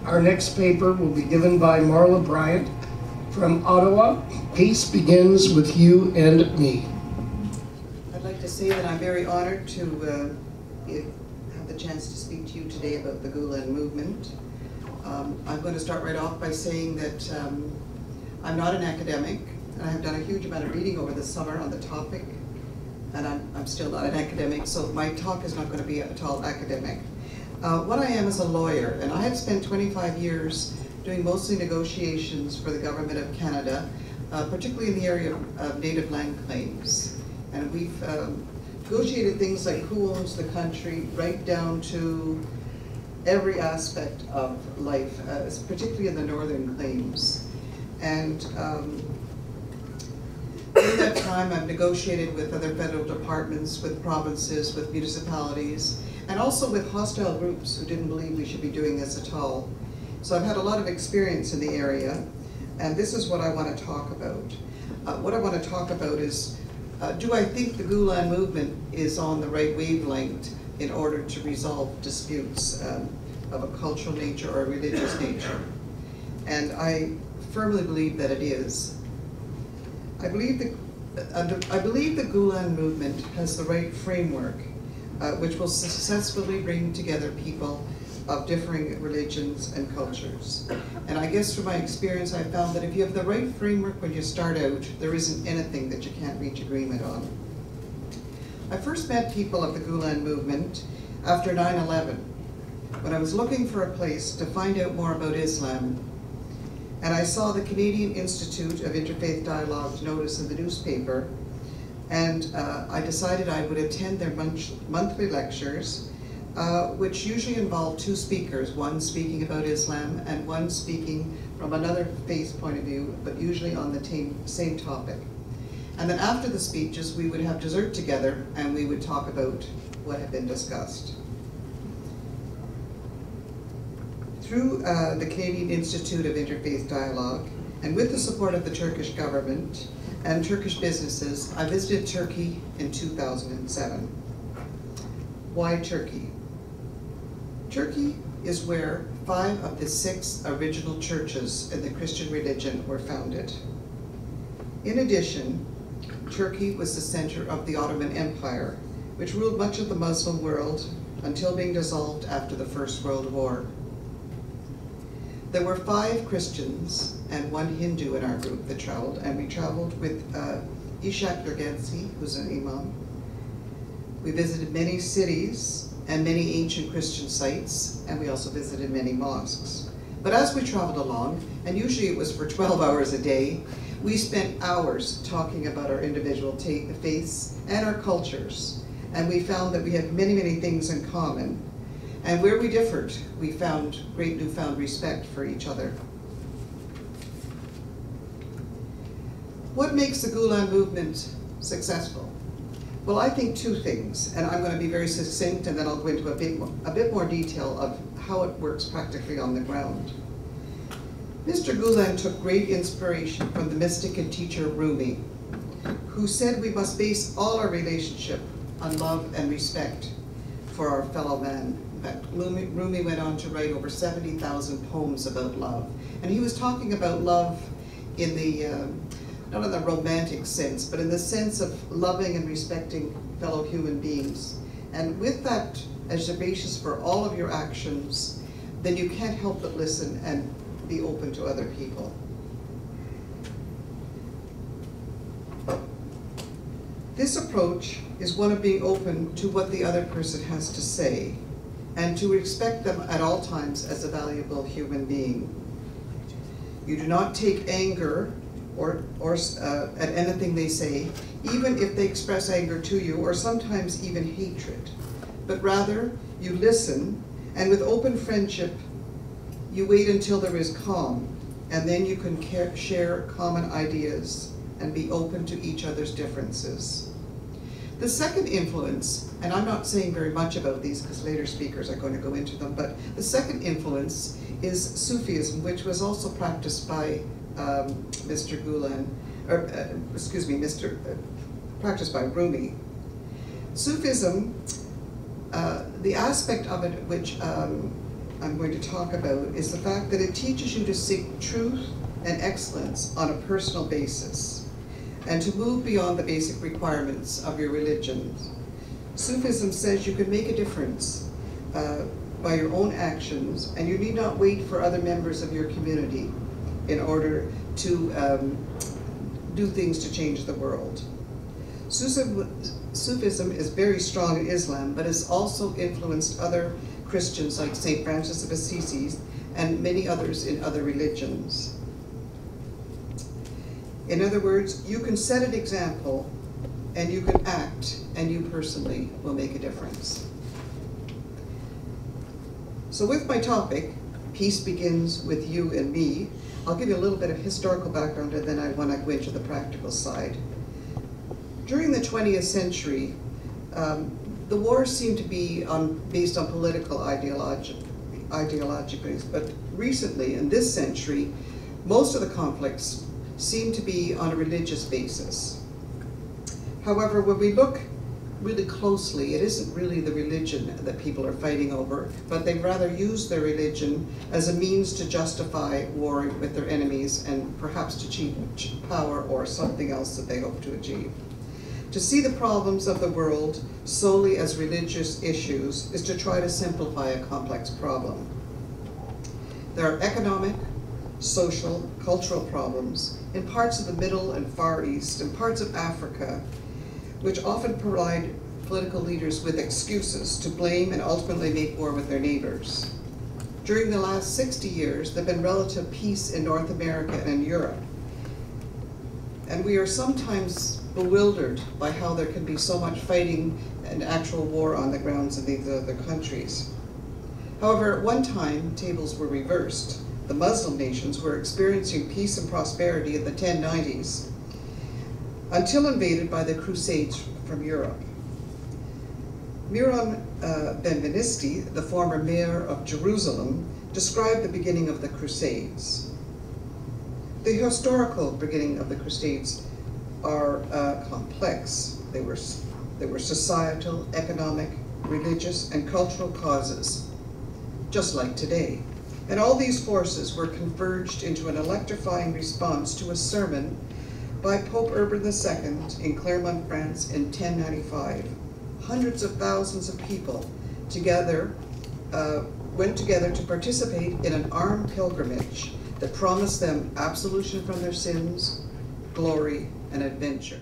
Our next paper will be given by Marla Bryant from Ottawa. Peace begins with you and me. I'd like to say that I'm very honored to have the chance to speak to you today about the Gulen movement. I'm going to start right off by saying that I'm not an academic, and I have done a huge amount of reading over the summer on the topic, and I'm still not an academic, so my talk is not going to be at all academic. What I am is a lawyer, and I have spent 25 years doing mostly negotiations for the Government of Canada, particularly in the area of native land claims. And we've negotiated things like who owns the country, right down to every aspect of life, particularly in the northern claims. And in that time, I've negotiated with other federal departments, with provinces, with municipalities, and also with hostile groups who didn't believe we should be doing this at all. So I've had a lot of experience in the area, and this is what I want to talk about. What I want to talk about is, do I think the Gulen movement is on the right wavelength in order to resolve disputes of a cultural nature or a religious nature? And I firmly believe that it is. I believe the Gulen movement has the right framework which will successfully bring together people of differing religions and cultures. And I guess from my experience, I found that if you have the right framework when you start out, there isn't anything that you can't reach agreement on. I first met people of the Gulen movement after 9/11, when I was looking for a place to find out more about Islam. And I saw the Canadian Institute of Interfaith Dialogue's notice in the newspaper, and I decided I would attend their monthly lectures, which usually involve two speakers, one speaking about Islam and one speaking from another faith point of view, but usually on the same topic. And then after the speeches, we would have dessert together and we would talk about what had been discussed. Through the Canadian Institute of Interfaith Dialogue, and with the support of the Turkish government and Turkish businesses, I visited Turkey in 2007. Why Turkey? Turkey is where 5 of the 6 original churches in the Christian religion were founded. In addition, Turkey was the center of the Ottoman Empire, which ruled much of the Muslim world until being dissolved after the First World War. There were 5 Christians and 1 Hindu in our group that traveled, and we traveled with Ishak Yergensi, who's an imam. We visited many cities and many ancient Christian sites, and we also visited many mosques. But as we traveled along, and usually it was for 12 hours a day, we spent hours talking about our individual faiths and our cultures, and we found that we had many, many things in common. And where we differed, we found great newfound respect for each other. What makes the Gulen movement successful? Well, I think 2 things, and I'm going to be very succinct, and then I'll go into a bit more detail of how it works practically on the ground. Mr. Gulen took great inspiration from the mystic and teacher Rumi, who said we must base all our relationship on love and respect for our fellow man. In fact, Rumi went on to write over 70,000 poems about love. And he was talking about love in the, not in the romantic sense, but in the sense of loving and respecting fellow human beings. And with that as the basis for all of your actions, then you can't help but listen and be open to other people. This approach is one of being open to what the other person has to say, and to respect them at all times as a valuable human being. You do not take anger or at anything they say, even if they express anger to you, or sometimes even hatred. But rather, you listen, and with open friendship, you wait until there is calm, and then you can share common ideas and be open to each other's differences. The second influence, and I'm not saying very much about these because later speakers are going to go into them, but the second influence is Sufism, which was also practiced by Mr. Gulen, or practiced by Rumi. Sufism, the aspect of it which I'm going to talk about is the fact that it teaches you to seek truth and excellence on a personal basis, and to move beyond the basic requirements of your religion. Sufism says you can make a difference by your own actions, and you need not wait for other members of your community in order to do things to change the world. Sufism is very strong in Islam, but has also influenced other Christians like St. Francis of Assisi and many others in other religions. In other words, you can set an example and you can act, and you personally will make a difference. So with my topic, Peace Begins with You and Me, I'll give you a little bit of historical background and then I want to go into the practical side. During the 20th century, the wars seemed to be based on political ideologies, but recently, in this century, most of the conflicts seem to be on a religious basis. However, when we look really closely, it isn't really the religion that people are fighting over, but they rather use their religion as a means to justify warring with their enemies and perhaps to achieve power or something else that they hope to achieve. To see the problems of the world solely as religious issues is to try to simplify a complex problem. There are economic, social, cultural problems in parts of the Middle and Far East and parts of Africa, which often provide political leaders with excuses to blame and ultimately make war with their neighbors. During the last 60 years, there have been relative peace in North America and in Europe. And we are sometimes bewildered by how there can be so much fighting and actual war on the grounds of these other countries. However, at one time, tables were reversed. The Muslim nations were experiencing peace and prosperity in the 1090s, until invaded by the Crusades from Europe. Miron Benvenisti, the former mayor of Jerusalem, described the beginning of the Crusades. The historical beginning of the Crusades are complex. They were societal, economic, religious, and cultural causes, just like today. And all these forces were converged into an electrifying response to a sermon by Pope Urban II in Clermont, France in 1095. Hundreds of thousands of people went together to participate in an armed pilgrimage that promised them absolution from their sins, glory, and adventure.